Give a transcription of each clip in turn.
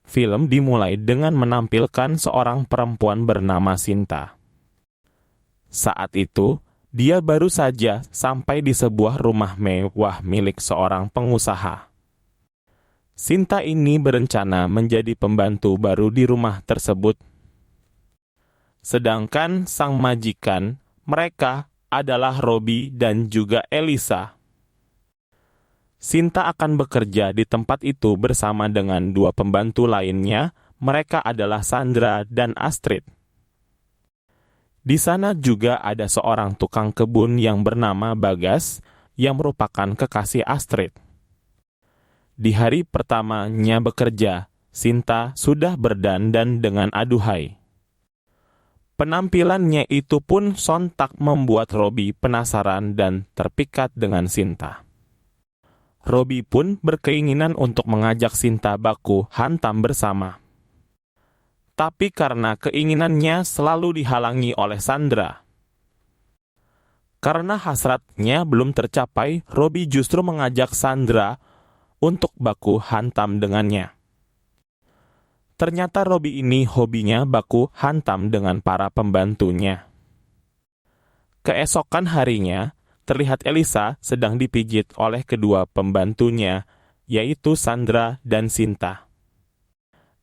film dimulai dengan menampilkan seorang perempuan bernama Sinta. Saat itu, dia baru saja sampai di sebuah rumah mewah milik seorang pengusaha. Sinta ini berencana menjadi pembantu baru di rumah tersebut. Sedangkan sang majikan, mereka adalah Robbie dan juga Elisa. Sinta akan bekerja di tempat itu bersama dengan dua pembantu lainnya. Mereka adalah Sandra dan Astrid. Di sana juga ada seorang tukang kebun yang bernama Bagas, yang merupakan kekasih Astrid. Di hari pertamanya bekerja, Sinta sudah berdandan dengan aduhai. Penampilannya itu pun sontak membuat Robbie penasaran dan terpikat dengan Sinta. Robbie pun berkeinginan untuk mengajak Sinta baku hantam bersama. Tapi karena keinginannya selalu dihalangi oleh Sandra. Karena hasratnya belum tercapai, Robbie justru mengajak Sandra untuk baku hantam dengannya. Ternyata Robbie ini hobinya baku hantam dengan para pembantunya. Keesokan harinya, terlihat Elisa sedang dipijit oleh kedua pembantunya, yaitu Sandra dan Sinta.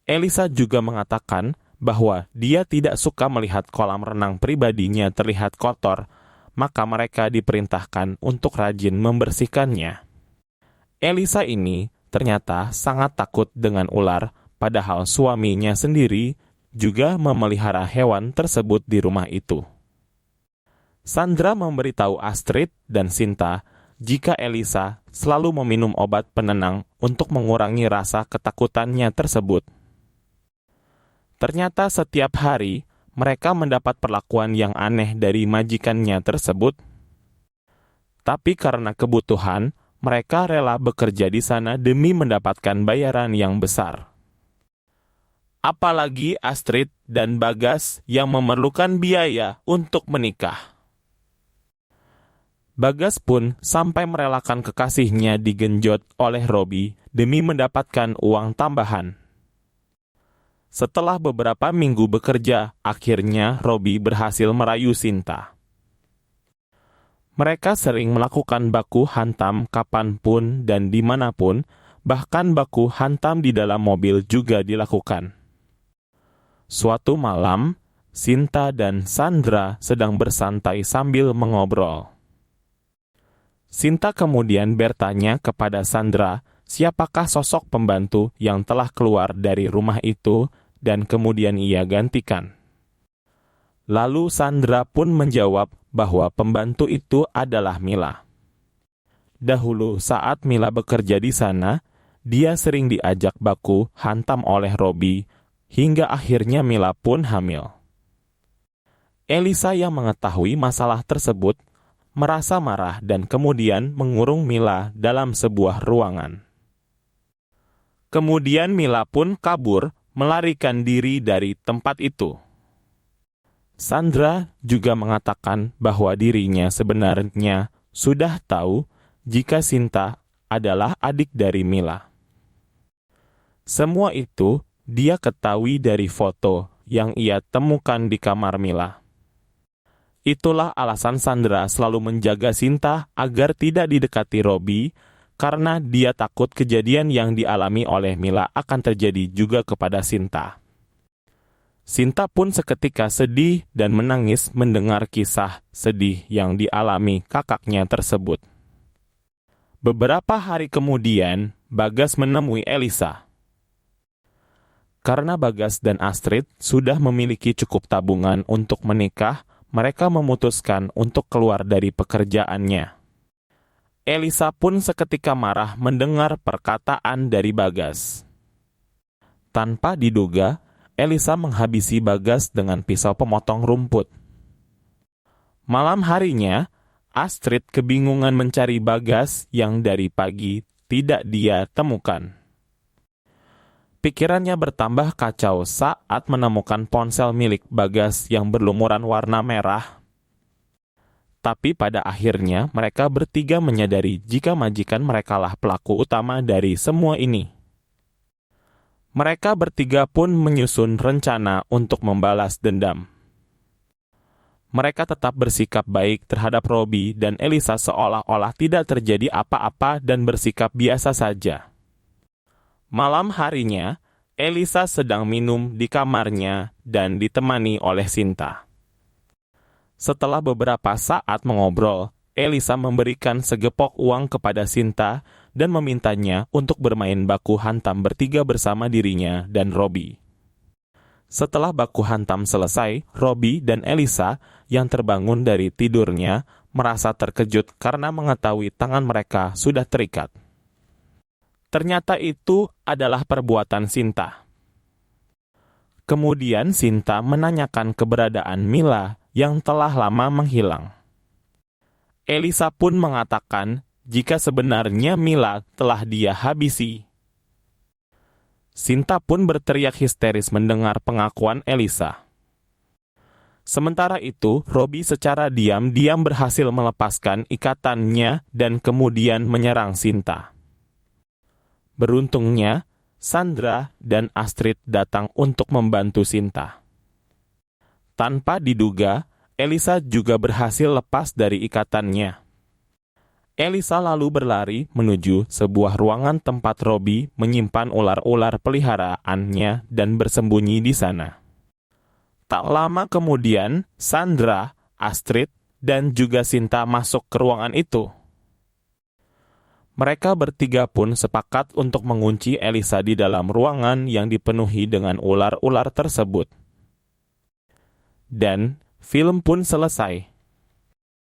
Elisa juga mengatakan bahwa dia tidak suka melihat kolam renang pribadinya terlihat kotor, maka mereka diperintahkan untuk rajin membersihkannya. Elisa ini ternyata sangat takut dengan ular, padahal suaminya sendiri juga memelihara hewan tersebut di rumah itu. Sandra memberitahu Astrid dan Sinta jika Elisa selalu meminum obat penenang untuk mengurangi rasa ketakutannya tersebut. Ternyata setiap hari mereka mendapat perlakuan yang aneh dari majikannya tersebut. Tapi karena kebutuhan, mereka rela bekerja di sana demi mendapatkan bayaran yang besar. Apalagi Astrid dan Bagas yang memerlukan biaya untuk menikah. Bagas pun sampai merelakan kekasihnya digenjot oleh Robbie demi mendapatkan uang tambahan. Setelah beberapa minggu bekerja, akhirnya Robbie berhasil merayu Sinta. Mereka sering melakukan baku hantam kapanpun dan dimanapun, bahkan baku hantam di dalam mobil juga dilakukan. Suatu malam, Sinta dan Sandra sedang bersantai sambil mengobrol. Sinta kemudian bertanya kepada Sandra, siapakah sosok pembantu yang telah keluar dari rumah itu dan kemudian ia gantikan. Lalu Sandra pun menjawab bahwa pembantu itu adalah Mila. Dahulu saat Mila bekerja di sana, dia sering diajak baku hantam oleh Robbie, hingga akhirnya Mila pun hamil. Elisa yang mengetahui masalah tersebut merasa marah dan kemudian mengurung Mila dalam sebuah ruangan. Kemudian Mila pun kabur, melarikan diri dari tempat itu. Sandra juga mengatakan bahwa dirinya sebenarnya sudah tahu jika Sinta adalah adik dari Mila. Semua itu dia ketahui dari foto yang ia temukan di kamar Mila. Itulah alasan Sandra selalu menjaga Sinta agar tidak didekati Robbie, karena dia takut kejadian yang dialami oleh Mila akan terjadi juga kepada Sinta. Sinta pun seketika sedih dan menangis mendengar kisah sedih yang dialami kakaknya tersebut. Beberapa hari kemudian, Bagas menemui Elisa. Karena Bagas dan Astrid sudah memiliki cukup tabungan untuk menikah, mereka memutuskan untuk keluar dari pekerjaannya. Elisa pun seketika marah mendengar perkataan dari Bagas. Tanpa diduga, Elisa menghabisi Bagas dengan pisau pemotong rumput. Malam harinya, Astrid kebingungan mencari Bagas yang dari pagi tidak dia temukan. Pikirannya bertambah kacau saat menemukan ponsel milik Bagas yang berlumuran warna merah. Tapi pada akhirnya mereka bertiga menyadari jika majikan merekalah pelaku utama dari semua ini. Mereka bertiga pun menyusun rencana untuk membalas dendam. Mereka tetap bersikap baik terhadap Robbie dan Elisa seolah-olah tidak terjadi apa-apa dan bersikap biasa saja. Malam harinya, Elisa sedang minum di kamarnya dan ditemani oleh Sinta. Setelah beberapa saat mengobrol, Elisa memberikan segepok uang kepada Sinta dan memintanya untuk bermain baku hantam bertiga bersama dirinya dan Robbie. Setelah baku hantam selesai, Robbie dan Elisa yang terbangun dari tidurnya merasa terkejut karena mengetahui tangan mereka sudah terikat. Ternyata itu adalah perbuatan Sinta. Kemudian Sinta menanyakan keberadaan Mila yang telah lama menghilang. Elisa pun mengatakan jika sebenarnya Mila telah dia habisi. Sinta pun berteriak histeris mendengar pengakuan Elisa. Sementara itu, Robbie secara diam-diam berhasil melepaskan ikatannya dan kemudian menyerang Sinta. Beruntungnya, Sandra dan Astrid datang untuk membantu Sinta. Tanpa diduga, Elisa juga berhasil lepas dari ikatannya. Elisa lalu berlari menuju sebuah ruangan tempat Robbie menyimpan ular-ular peliharaannya dan bersembunyi di sana. Tak lama kemudian, Sandra, Astrid, dan juga Sinta masuk ke ruangan itu. Mereka bertiga pun sepakat untuk mengunci Elisa di dalam ruangan yang dipenuhi dengan ular-ular tersebut. Dan film pun selesai.